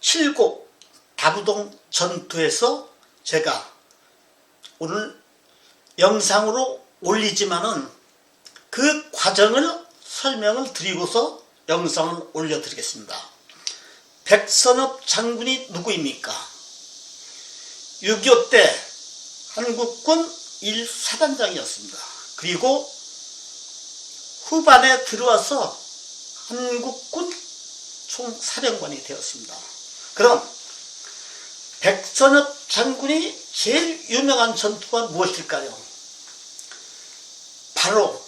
칠곡 다부동 전투에서 제가 오늘 영상으로 올리지만은 그 과정을 설명을 드리고서 영상을 올려드리겠습니다. 백선엽 장군이 누구입니까? 6.25 때 한국군 1사단장이었습니다. 그리고 후반에 들어와서 한국군 총사령관이 되었습니다. 그럼 백선엽 장군이 제일 유명한 전투가 무엇일까요? 바로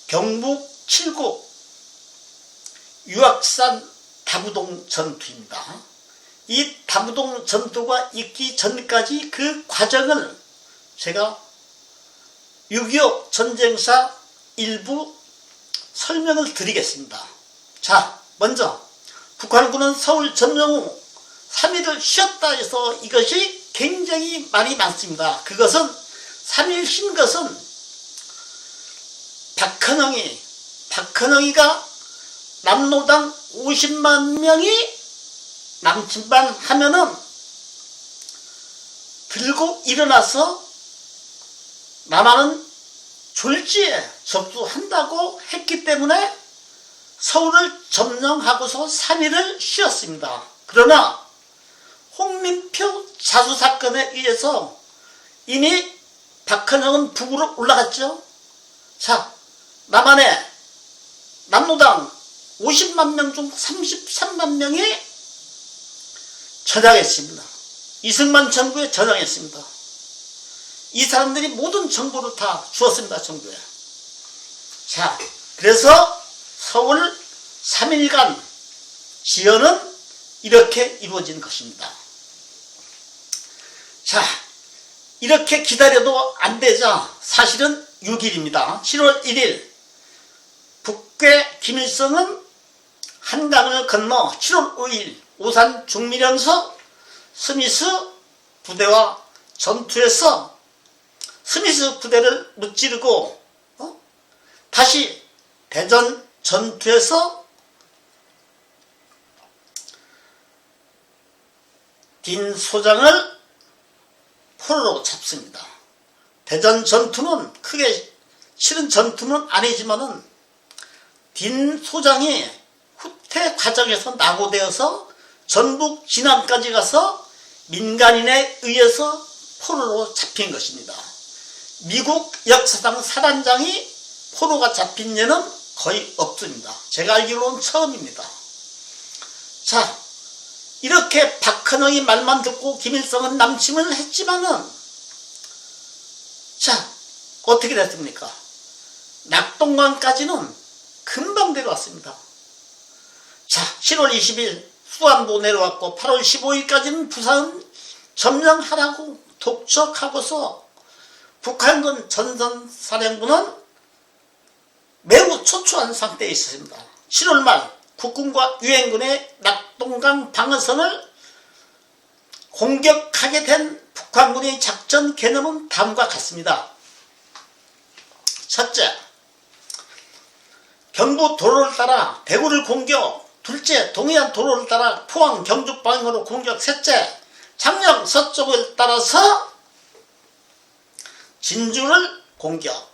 경북 칠곡 유악산 다부동 전투입니다. 이 다부동 전투가 있기 전까지 그 과정을 제가 6.25 전쟁사 일부 설명을 드리겠습니다. 자, 먼저 북한군은 서울 점령 후 3일을 쉬었다 해서 이것이 굉장히 말이 많습니다. 그것은 3일 쉰 것은 박헌영이가 남로당 50만 명이 남침반 하면은 들고 일어나서 남한은 졸지에 접수한다고 했기 때문에 서울을 점령하고서 3일을 쉬었습니다. 그러나 홍민표 자수 사건에 의해서 이미 박헌영은 북으로 올라갔죠. 자, 남한에 남로당 50만 명 중 33만 명이 전향했습니다. 이승만 정부에 전향했습니다. 이 사람들이 모든 정보를 다 주었습니다. 정부에. 자, 그래서 서울 3일간 지연은 이렇게 이루어진 것입니다. 자, 이렇게 기다려도 안 되자 사실은 6일입니다. 7월 1일 북괴 김일성은 한강을 건너 7월 5일 오산 중밀영서 스미스 부대와 전투에서 스미스 부대를 무찌르고 다시 대전 전투에서 딘 소장을 포로로 잡습니다. 대전 전투는 크게 치른 전투는 아니지만은 딘 소장이 후퇴 과정에서 낙오되어서 전북 진안까지 가서 민간인에 의해서 포로로 잡힌 것입니다. 미국 역사상 사단장이 포로가 잡힌 예는 거의 없습니다. 제가 알기로는 처음입니다. 자, 이렇게 박헌영이 말만 듣고 김일성은 남침을 했지만은 자, 어떻게 됐습니까? 낙동강까지는 금방 내려왔습니다. 자, 7월 20일 수안도 내려왔고 8월 15일까지는 부산 점령하라고 독촉하고서 북한군 전선사령부는 매우 초조한 상태에 있었습니다. 7월 말 국군과 유엔군의 낙동강 방어선을 공격하게 된 북한군의 작전 개념은 다음과 같습니다. 첫째, 경부 도로를 따라 대구를 공격. 둘째, 동해안 도로를 따라 포항 경주 방향으로 공격. 셋째, 장령 서쪽을 따라서 진주를 공격.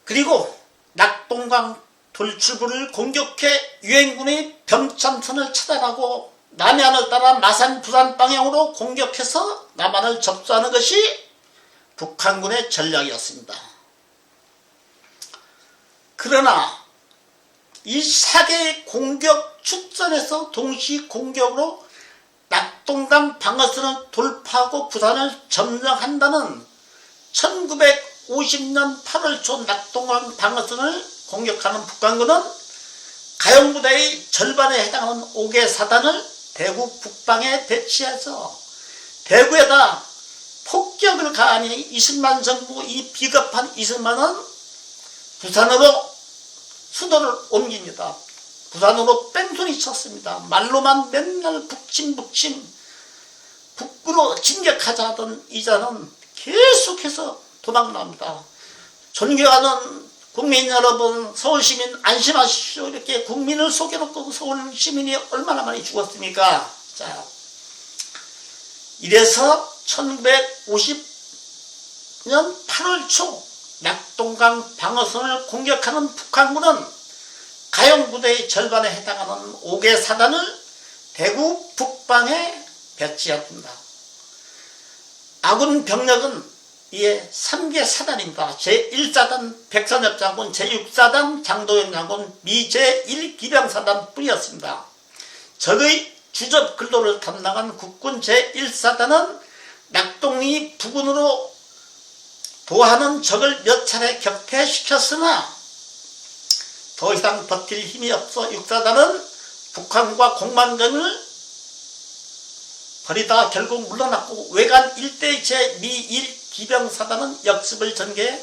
그리고 낙동강 돌출부를 공격해 유엔군의 병참선을 차단하고 남해안을 따라 마산 부산 방향으로 공격해서 남한을 접수하는 것이 북한군의 전략이었습니다. 그러나 이 4개의 공격 축전에서 동시 공격으로 낙동강 방어선을 돌파하고 부산을 점령한다는 1950년 8월 초 낙동강 방어선을 공격하는 북한군은 가용부대의 절반에 해당하는 5개 사단을 대구 북방에 배치해서 대구에다 폭격을 가하니 이승만 정부 이 비겁한 이승만은 부산으로 수도를 옮깁니다. 부산으로 뺑소니 쳤습니다. 말로만 맨날 북침 북으로 진격하자 하던 이자는 계속해서 도망납니다. 존경하는 국민 여러분, 서울시민 안심하십시오. 이렇게 국민을 속여놓고 서울시민이 얼마나 많이 죽었습니까? 자, 이래서 1950년 8월 초 낙동강 방어선을 공격하는 북한군은 가용부대의 절반에 해당하는 5개 사단을 대구 북방에 배치합니다. 아군 병력은 이에 3개 사단입니다. 제1사단 백선엽 장군, 제6사단 장도영 장군, 미 제1기병사단 뿐이었습니다. 적의 주접 근로를 담당한 국군 제1사단은 낙동리 부근으로 도하는 적을 몇 차례 격퇴시켰으나 더 이상 버틸 힘이 없어 6사단은 북한과 공방전을 벌이다 결국 물러났고, 외관 일대의 제2 1기병사단은 역습을 전개해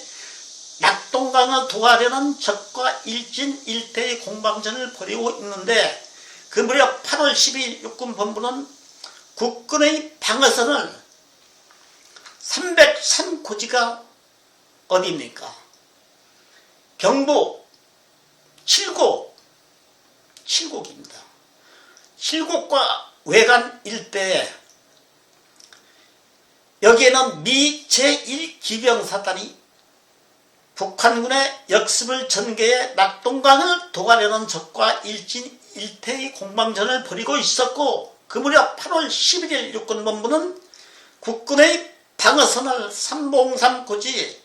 낙동강을 도하려는 적과 일진 일대의 공방전을 벌이고 있는데, 그 무렵 8월 12일 육군본부는 국군의 방어선을 303고지가 어디입니까? 경부 칠곡입니다. 칠곡과 외관 일대에 여기에는 미 제1기병사단이 북한군의 역습을 전개해 낙동강을 도하려는 적과 일진 일대의 공방전을 벌이고 있었고, 그 무렵 8월 11일 육군본부는 국군의 방어선을 303고지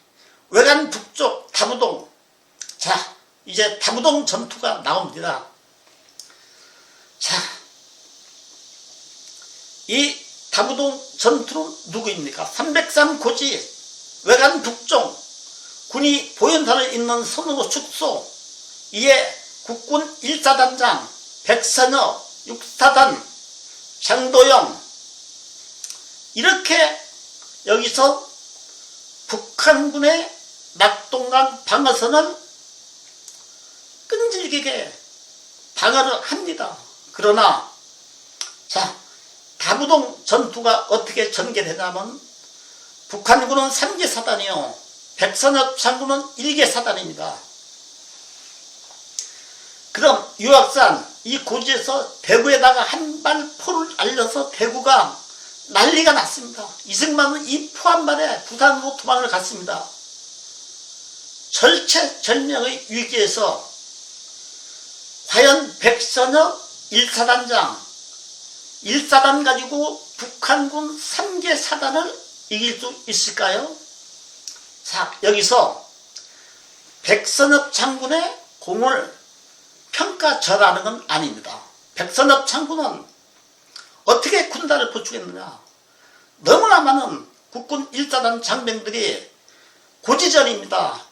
외관 북쪽 다부동, 자 이제 다부동 전투가 나옵니다. 자, 이 다부동 전투는 누구입니까? 303고지 외관 북쪽 군이 보연탄을 잇는 선으로 축소, 이에 국군 1사단장 백선엽, 6사단 장도영, 이렇게 여기서 북한군의 낙동강 방어선을 끈질기게 방어를 합니다. 그러나 자, 다부동 전투가 어떻게 전개되냐면 북한군은 3개 사단이요, 백선엽 장군은 1개 사단입니다. 그럼 유학산 이 고지에서 대구에다가 한 발 포를 날려서 대구가 난리가 났습니다. 이승만은 이 포 한 발에 부산으로 도망을 갔습니다. 절체절명의 위기에서 과연 백선엽 1사단장 1사단 가지고 북한군 3개 사단을 이길 수 있을까요? 자, 여기서 백선엽 장군의 공을 평가절하는 건 아닙니다. 백선엽 장군은 어떻게 군단을 보충했느냐. 너무나 많은 국군 1사단 장병들이 고지전입니다.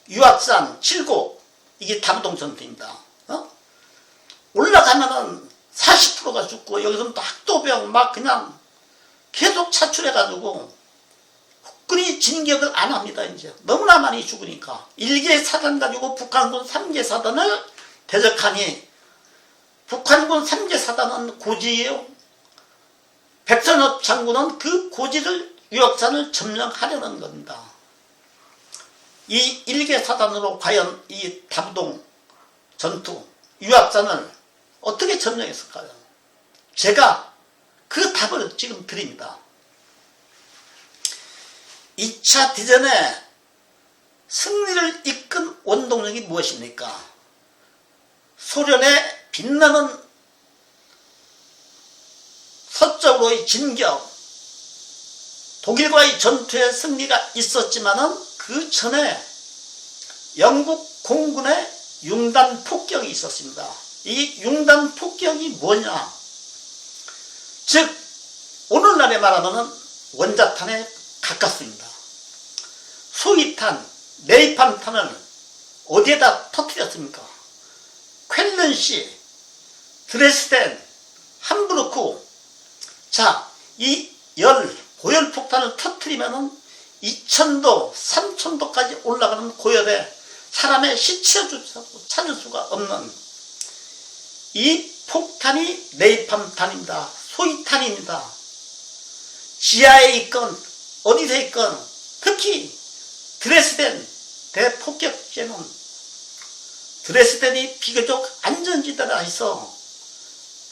유학산, 칠곡, 이게 다부동 전투입니다. 올라가면은 40%가 죽고, 여기서는 또 학도병 막 그냥 계속 차출해가지고 국군이 진격을 안 합니다. 이제 너무나 많이 죽으니까 1개 사단 가지고 북한군 3개 사단을 대적하니, 북한군 3개 사단은 고지예요. 백선엽 장군은 그 고지를, 유학산을 점령하려는 겁니다. 이 1개 사단으로 과연 이 다부동 전투, 유학산을 어떻게 점령했을까요? 제가 그 답을 지금 드립니다. 2차 대전에 승리를 이끈 원동력이 무엇입니까? 소련의 빛나는 서쪽으로의 진격, 독일과의 전투에 승리가 있었지만은 그 전에 영국 공군의 융단 폭격이 있었습니다. 이 융단 폭격이 뭐냐? 즉 오늘날에 말하면 원자탄에 가깝습니다. 소위탄, 네이팜탄을 어디에다 터뜨렸습니까? 쾰른시, 드레스덴, 함부르크. 자, 이 고열폭탄을 터뜨리면은 2000도, 3000도까지 올라가는 고열에 사람의 시체조차도 찾을 수가 없는 이 폭탄이 네이팜탄입니다. 소위탄입니다. 지하에 있건 어디서 있건, 특히 드레스덴 대폭격제는 드레스덴이 비교적 안전지대라 해서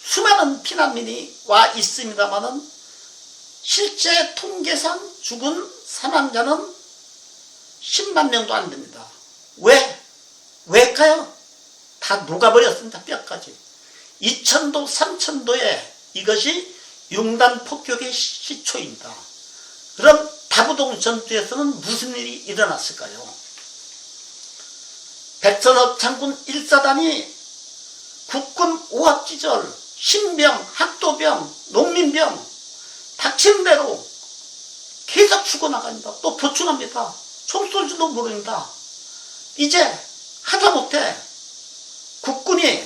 수많은 피난민이 와 있습니다만은 실제 통계상 죽은 사망자는 10만 명도 안 됩니다. 왜일까요? 다 녹아버렸습니다. 뼈까지. 2000도, 3000도에 이것이 융단 폭격의 시초입니다. 그럼 다부동 전투에서는 무슨 일이 일어났을까요? 백선엽 장군 1사단이 국군 오합지졸, 신병, 학도병, 농민병 닥친 대로 계속 죽어나갑니다. 또 보충합니다. 총 쏠 줄도 모릅니다. 이제 하다못해 국군이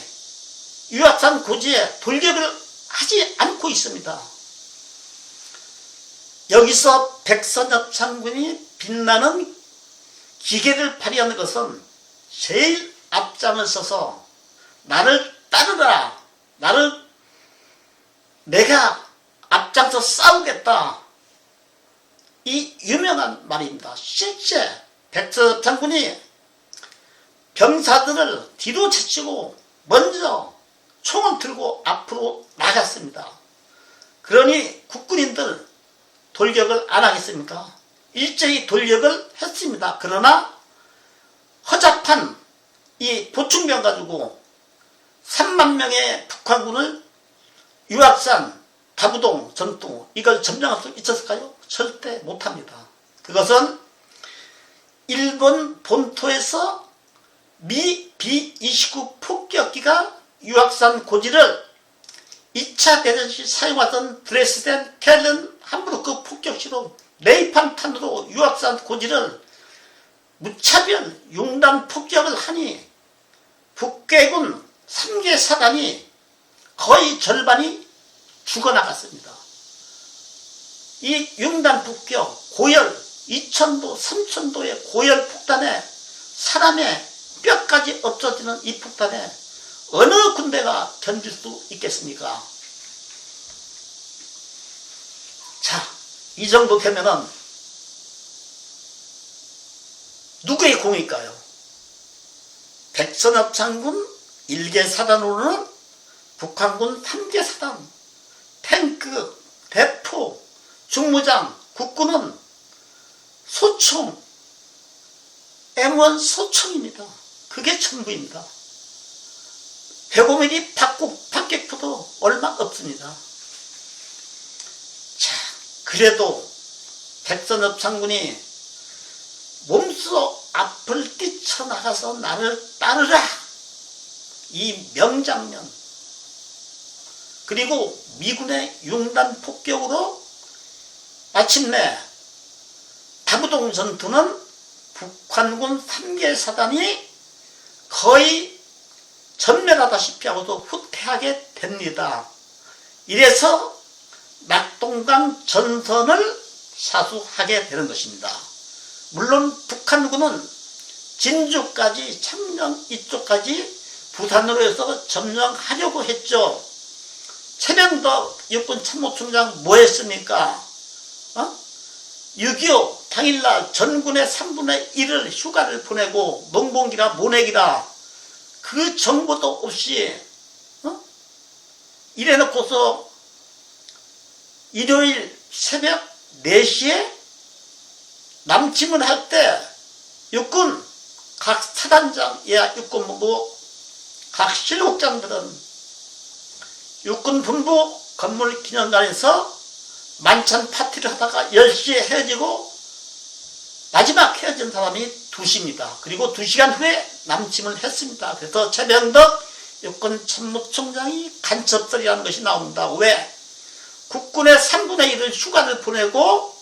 유학산 고지에 돌격을 하지 않고 있습니다. 여기서 백선엽 장군이 빛나는 기계를 발휘하는 것은 제일 앞장을 서서 나를 따르라, 내가 앞장서 싸우겠다, 이 유명한 말입니다. 실제 백선엽 장군이 병사들을 뒤로 제치고 먼저 총을 들고 앞으로 나갔습니다. 그러니 국군인들 돌격을 안 하겠습니까? 일제히 돌격을 했습니다. 그러나 허접한 이 보충병 가지고 3만 명의 북한군을 유학산, 다부동 전투 이걸 점령할 수 있었을까요? 절대 못합니다. 그것은 일본 본토에서 미 B-29 폭격기가 유학산 고지를 2차 대전 시 사용하던 드레스덴 켈른 함부르크 폭격시로 네이팜탄으로 유학산 고지를 무차별 융단 폭격을 하니 북괴군 3개 사단이 거의 절반이 죽어나갔습니다. 이 융단 폭격, 고열, 2000도, 3000도의 고열 폭탄에 사람의 뼈까지 없어지는 이 폭탄에 어느 군대가 견딜 수 있겠습니까? 자, 이 정도 되면은 누구의 공일까요? 백선엽 장군 1개 사단으로는 북한군 3개 사단, 탱크, 대포, 중무장, 국군은 소총, M1 소총입니다. 그게 전부입니다. 105mm 박격포도 얼마 없습니다. 자, 그래도 백선엽 장군이 몸소 앞을 뛰쳐나가서 나를 따르라, 이 명장면, 그리고 미군의 융단 폭격으로 마침내 다부동 전투는 북한군 3개 사단이 거의 전멸하다시피 하고도 후퇴하게 됩니다. 이래서 낙동강 전선을 사수하게 되는 것입니다. 물론 북한군은 진주까지, 창녕 이쪽까지 부산으로 해서 점령하려고 했죠. 최병덕 육군 참모총장 뭐 했습니까? 6.25 당일날 전군의 3분의 1을 휴가를 보내고 농봉기라 모내기라 그 정보도 없이 이래놓고서 일요일 새벽 4시에 남침을 할 때 육군 각 사단장, 육군본부 각 실국장들은 육군본부 건물 기념관에서 만찬 파티를 하다가 10시에 헤어지고 마지막 헤어진 사람이 2시입니다. 그리고 2시간 후에 남침을 했습니다. 그래서 최병덕 육군 참모총장이 간첩설이라는 것이 나옵니다. 왜? 국군의 3분의 1을 휴가를 보내고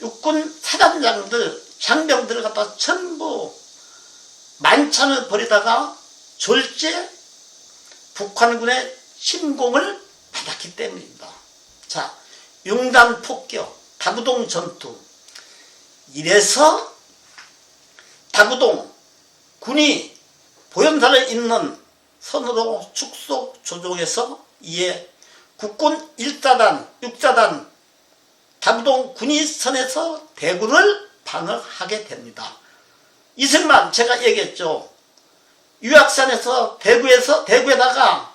육군 사단장들, 장병들을 갖다 전부 만찬을 벌이다가 졸지에 북한군의 침공을 받았기 때문입니다. 자, 융단 폭격, 다부동 전투. 이래서 다부동 군이 보현사를 잇는 선으로 축소 조정해서 이에 국군 1사단, 6사단 다부동 군위선에서 대군을 방어하게 됩니다. 이승만 제가 얘기했죠. 유학산에서 대구에다가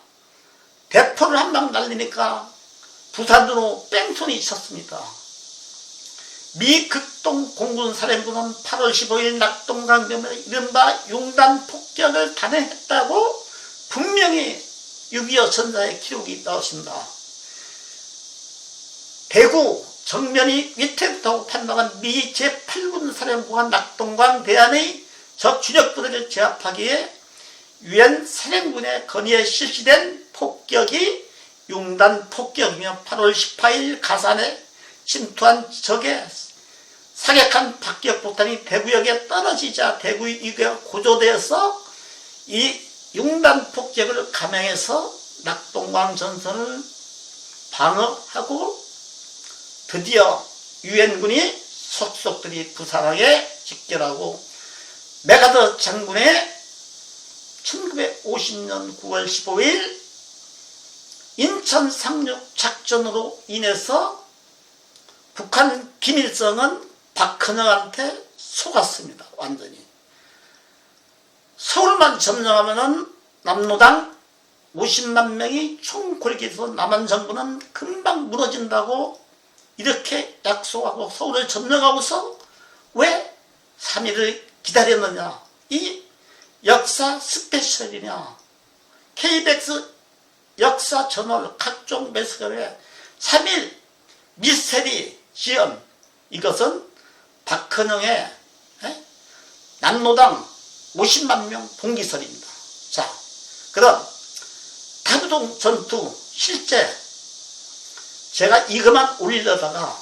대포를 한 방 날리니까 부산으로 뺑소니 쳤습니다. 미 극동 공군사령부는 8월 15일 낙동강변에 이른바 융단 폭격을 단행했다고 분명히 6.25 전사의 기록이 나왔습니다. 대구 정면이 위태롭다고 판단한 미 제8군 사령부가 낙동강 대안의 적 주력부대를 제압하기 위해 유엔 사령군의 건의에 실시된 폭격이 융단 폭격이며 8월 18일 가산에 침투한 적의 사격한 박격폭탄이 대구역에 떨어지자 대구 이구가 고조되어서 이 융단 폭격을 감행해서 낙동강 전선을 방어하고 드디어 유엔군이 속속들이 부산항에 직결하고 메가더 장군의 1950년 9월 15일 인천 상륙 작전으로 인해서 북한 김일성은 박헌영한테 속았습니다. 완전히. 서울만 점령하면은 남로당 50만 명이 총궐기에서 남한 정부는 금방 무너진다고 이렇게 약속하고 서울을 점령하고서 왜 3일을 기다렸느냐. 이 역사 스페셜이냐. KBS 역사 저널 각종 매스컴에 3일 미스테리 시험, 이것은 박헌영의 남로당 50만 명 봉기설입니다. 자, 그럼 다부동 전투 실제 제가 이것만 올리려다가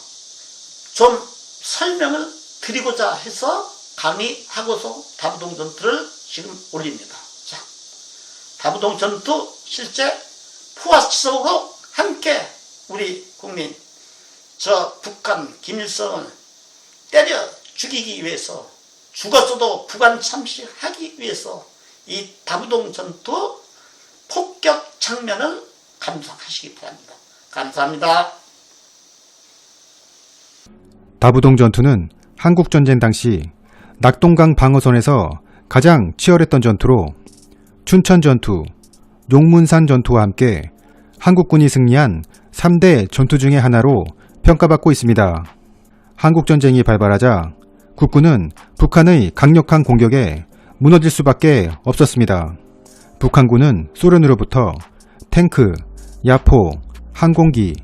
좀 설명을 드리고자 해서 강의하고서 다부동 전투를 지금 올립니다. 자, 다부동 전투 실제 포화지속으로 함께 우리 국민 저 북한 김일성을 때려 죽이기 위해서 죽었어도 북한 참시하기 위해서 이 다부동 전투 폭격 장면을 감상하시기 바랍니다. 감사합니다. 다부동 전투는 한국전쟁 당시 낙동강 방어선에서 가장 치열했던 전투로 춘천 전투, 용문산 전투와 함께 한국군이 승리한 3대 전투 중의 하나로 평가받고 있습니다. 한국전쟁이 발발하자 국군은 북한의 강력한 공격에 무너질 수밖에 없었습니다. 북한군은 소련으로부터 탱크, 야포, 항공기,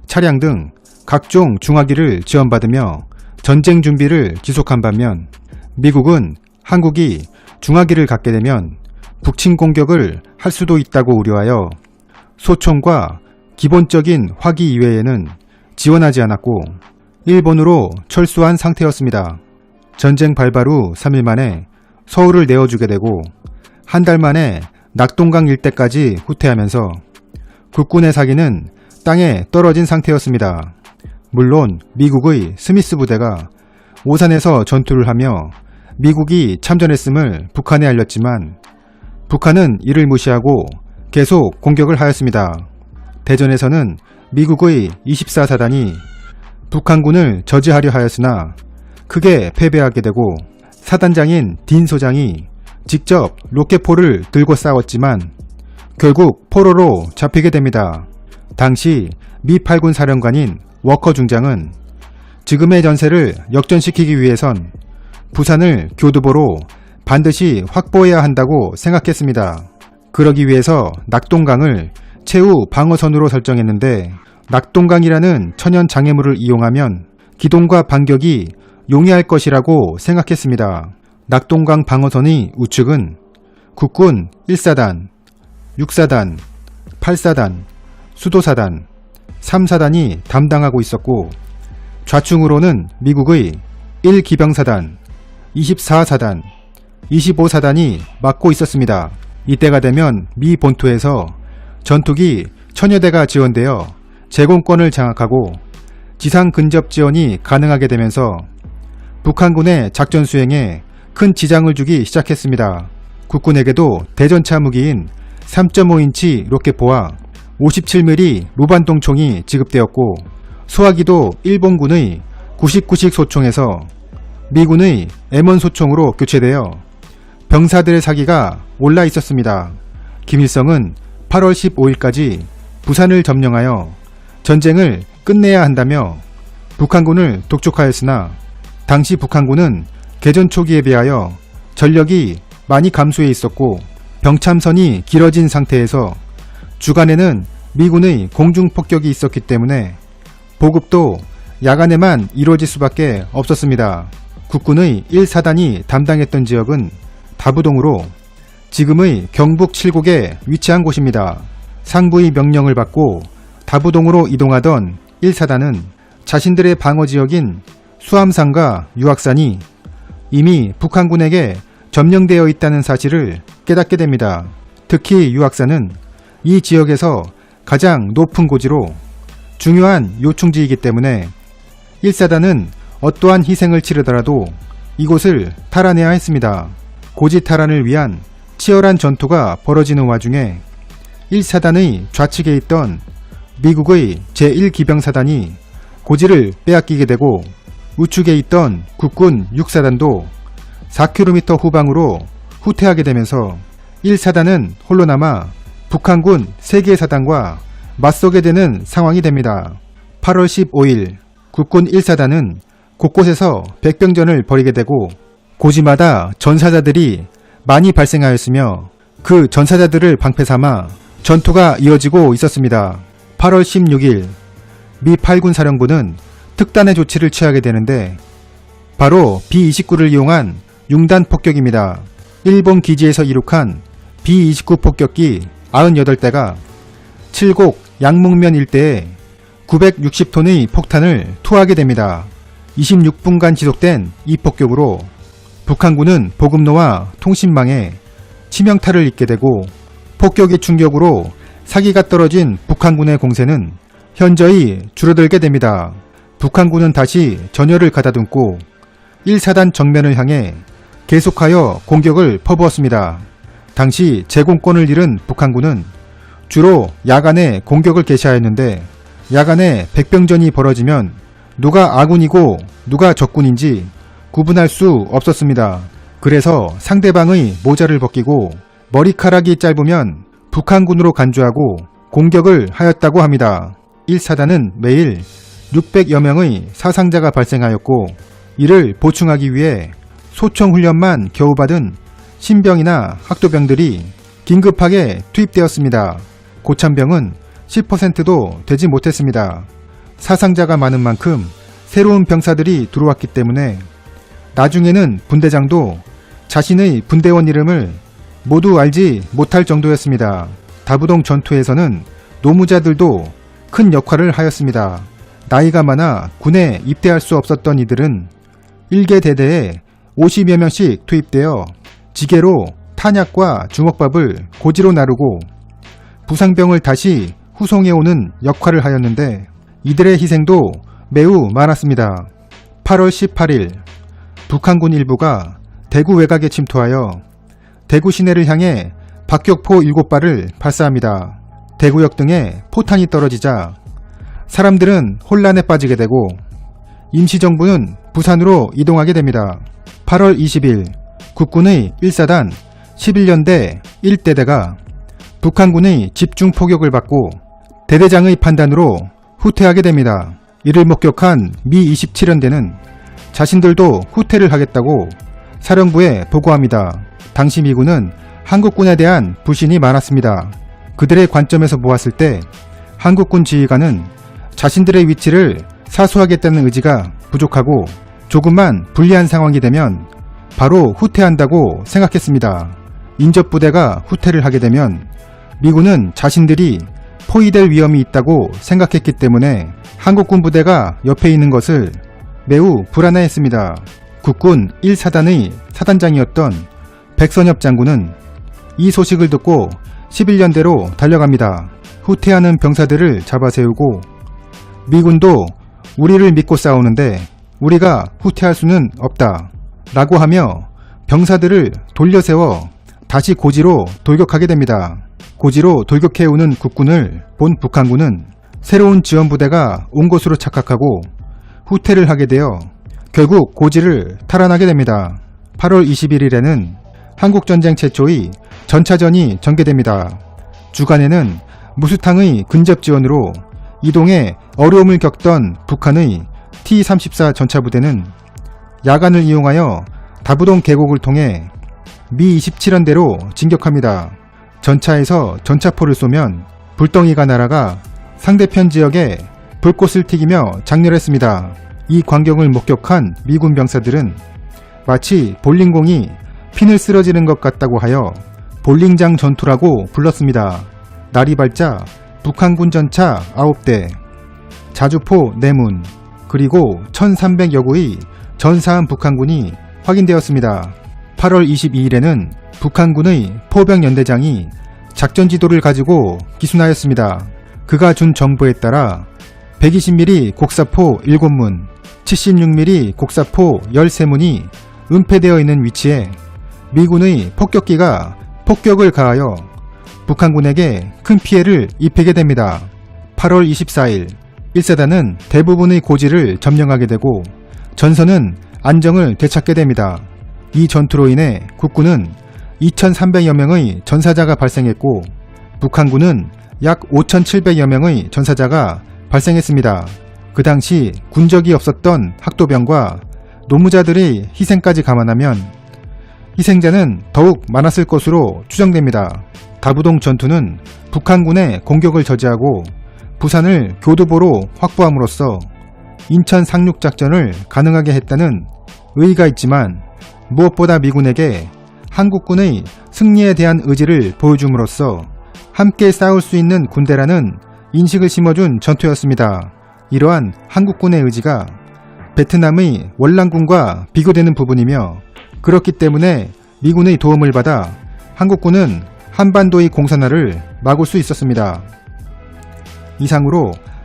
차량 등 각종 중화기를 지원받으며 전쟁 준비를 지속한 반면 미국은 한국이 중화기를 갖게 되면 북침 공격을 할 수도 있다고 우려하여 소총과 기본적인 화기 이외에는 지원하지 않았고 일본으로 철수한 상태였습니다. 전쟁 발발 후 3일 만에 서울을 내어주게 되고 한 달 만에 낙동강 일대까지 후퇴하면서 국군의 사기는 땅에 떨어진 상태였습니다. 물론 미국의 스미스 부대가 오산에서 전투를 하며 미국이 참전했음을 북한에 알렸지만 북한은 이를 무시하고 계속 공격을 하였습니다. 대전에서는 미국의 24사단이 북한군을 저지하려 하였으나 크게 패배하게 되고 사단장인 딘 소장이 직접 로켓포를 들고 싸웠지만 결국 포로로 잡히게 됩니다. 당시 미 8군 사령관인 워커 중장은 지금의 전세를 역전시키기 위해선 부산을 교두보로 반드시 확보해야 한다고 생각했습니다. 그러기 위해서 낙동강을 최후 방어선으로 설정했는데 낙동강이라는 천연 장애물을 이용하면 기동과 반격이 용이할 것이라고 생각했습니다. 낙동강 방어선의 우측은 국군 1사단, 6사단, 8사단, 수도사단, 3사단이 담당하고 있었고 좌충으로는 미국의 1기병사단, 24사단, 25사단이 맡고 있었습니다. 이때가 되면 미 본토에서 전투기 1000여 대가 지원되어 제공권을 장악하고 지상 근접 지원이 가능하게 되면서 북한군의 작전 수행에 큰 지장을 주기 시작했습니다. 국군에게도 대전차 무기인 3.5인치 로켓포와 57mm 무반동 총이 지급되었고 소화기도 일본군의 99식 소총에서 미군의 M1 소총으로 교체되어 병사들의 사기가 올라 있었습니다. 김일성은 8월 15일까지 부산을 점령하여 전쟁을 끝내야 한다며 북한군을 독촉하였으나 당시 북한군은 개전 초기에 비하여 전력이 많이 감소해 있었고 병참선이 길어진 상태에서 주간에는 미군의 공중폭격이 있었기 때문에 보급도 야간에만 이루어질 수밖에 없었습니다. 국군의 1사단이 담당했던 지역은 다부동으로 지금의 경북 칠곡에 위치한 곳입니다. 상부의 명령을 받고 다부동으로 이동하던 1사단은 자신들의 방어지역인 수암산과 유악산이 이미 북한군에게 점령되어 있다는 사실을 깨닫게 됩니다. 특히 유악산은 이 지역에서 가장 높은 고지로 중요한 요충지이기 때문에 1사단은 어떠한 희생을 치르더라도 이곳을 탈환해야 했습니다. 고지 탈환을 위한 치열한 전투가 벌어지는 와중에 1사단의 좌측에 있던 미국의 제1기병사단이 고지를 빼앗기게 되고 우측에 있던 국군 6사단도 4km 후방으로 후퇴하게 되면서 1사단은 홀로 남아 북한군 3개 사단과 맞서게 되는 상황이 됩니다. 8월 15일 국군 1사단은 곳곳에서 백병전을 벌이게 되고 고지마다 전사자들이 많이 발생하였으며 그 전사자들을 방패삼아 전투가 이어지고 있었습니다. 8월 16일 미 8군 사령부는 특단의 조치를 취하게 되는데 바로 B-29를 이용한 융단 폭격입니다. 일본 기지에서 이륙한 B-29 폭격기 98대가 칠곡 양목면 일대에 960톤의 폭탄을 투하하게 됩니다. 26분간 지속된 이 폭격으로 북한군은 보급로와 통신망에 치명타를 입게 되고 폭격의 충격으로 사기가 떨어진 북한군의 공세는 현저히 줄어들게 됩니다. 북한군은 다시 전열을 가다듬고 1사단 정면을 향해 계속하여 공격을 퍼부었습니다. 당시 제공권을 잃은 북한군은 주로 야간에 공격을 개시하였는데 야간에 백병전이 벌어지면 누가 아군이고 누가 적군인지 구분할 수 없었습니다. 그래서 상대방의 모자를 벗기고 머리카락이 짧으면 북한군으로 간주하고 공격을 하였다고 합니다. 1사단은 매일 600여 명의 사상자가 발생하였고 이를 보충하기 위해 소총훈련만 겨우 받은 신병이나 학도병들이 긴급하게 투입되었습니다. 고참병은 10%도 되지 못했습니다. 사상자가 많은 만큼 새로운 병사들이 들어왔기 때문에 나중에는 분대장도 자신의 분대원 이름을 모두 알지 못할 정도였습니다. 다부동 전투에서는 노무자들도 큰 역할을 하였습니다. 나이가 많아 군에 입대할 수 없었던 이들은 일개 대대에 50여 명씩 투입되어 지게로 탄약과 주먹밥을 고지로 나르고 부상병을 다시 후송해오는 역할을 하였는데 이들의 희생도 매우 많았습니다. 8월 18일 북한군 일부가 대구 외곽에 침투하여 대구 시내를 향해 박격포 7발을 발사합니다. 대구역 등에 포탄이 떨어지자 사람들은 혼란에 빠지게 되고 임시정부는 부산으로 이동하게 됩니다. 8월 20일 국군의 1사단 11년대 1대대가 북한군의 집중 포격을 받고 대대장의 판단으로 후퇴하게 됩니다. 이를 목격한 미 27연대는 자신들도 후퇴를 하겠다고 사령부에 보고합니다. 당시 미군은 한국군에 대한 불신이 많았습니다. 그들의 관점에서 보았을 때 한국군 지휘관은 자신들의 위치를 사수하겠다는 의지가 부족하고 조금만 불리한 상황이 되면 바로 후퇴한다고 생각했습니다. 인접부대가 후퇴를 하게 되면 미군은 자신들이 포위될 위험이 있다고 생각했기 때문에 한국군 부대가 옆에 있는 것을 매우 불안해했습니다. 국군 1사단의 사단장이었던 백선엽 장군은 이 소식을 듣고 11년대로 달려갑니다. 후퇴하는 병사들을 잡아세우고 미군도 우리를 믿고 싸우는데 우리가 후퇴할 수는 없다 라고 하며 병사들을 돌려세워 다시 고지로 돌격하게 됩니다. 고지로 돌격해오는 국군을 본 북한군은 새로운 지원부대가 온 것으로 착각하고 후퇴를 하게 되어 결국 고지를 탈환하게 됩니다. 8월 21일에는 한국전쟁 최초의 전차전이 전개됩니다. 주간에는 무수탕의 근접 지원으로 이동에 어려움을 겪던 북한의 T-34 전차부대는 야간을 이용하여 다부동 계곡을 통해 미-27연대로 진격합니다. 전차에서 전차포를 쏘면 불덩이가 날아가 상대편 지역에 불꽃을 튀기며 장렬했습니다. 이 광경을 목격한 미군 병사들은 마치 볼링공이 핀을 쓰러지는 것 같다고 하여 볼링장 전투라고 불렀습니다. 날이 밝자 북한군 전차 9대, 자주포 4문, 그리고 1300여 구의 전사한 북한군이 확인되었습니다. 8월 22일에는 북한군의 포병연대장이 작전 지도를 가지고 기순하였습니다. 그가 준 정보에 따라 120mm 곡사포 7문, 76mm 곡사포 13문이 은폐되어 있는 위치에 미군의 폭격기가 폭격을 가하여 북한군에게 큰 피해를 입히게 됩니다. 8월 24일 1사단은 대부분의 고지를 점령하게 되고 전선은 안정을 되찾게 됩니다. 이 전투로 인해 국군은 2,300여 명의 전사자가 발생했고 북한군은 약 5,700여 명의 전사자가 발생했습니다. 그 당시 군적이 없었던 학도병과 노무자들의 희생까지 감안하면 희생자는 더욱 많았을 것으로 추정됩니다. 다부동 전투는 북한군의 공격을 저지하고 부산을 교두보로 확보함으로써 인천 상륙작전을 가능하게 했다는 의의가 있지만 무엇보다 미군에게 한국군의 승리에 대한 의지를 보여줌으로써 함께 싸울 수 있는 군대라는 인식을 심어준 전투였습니다. 이러한 한국군의 의지가 베트남의 월남군과 비교되는 부분이며 그렇기 때문에 미군의 도움을 받아 한국군은 한반도의 공산화를 막을 수 있었습니다. 이상으로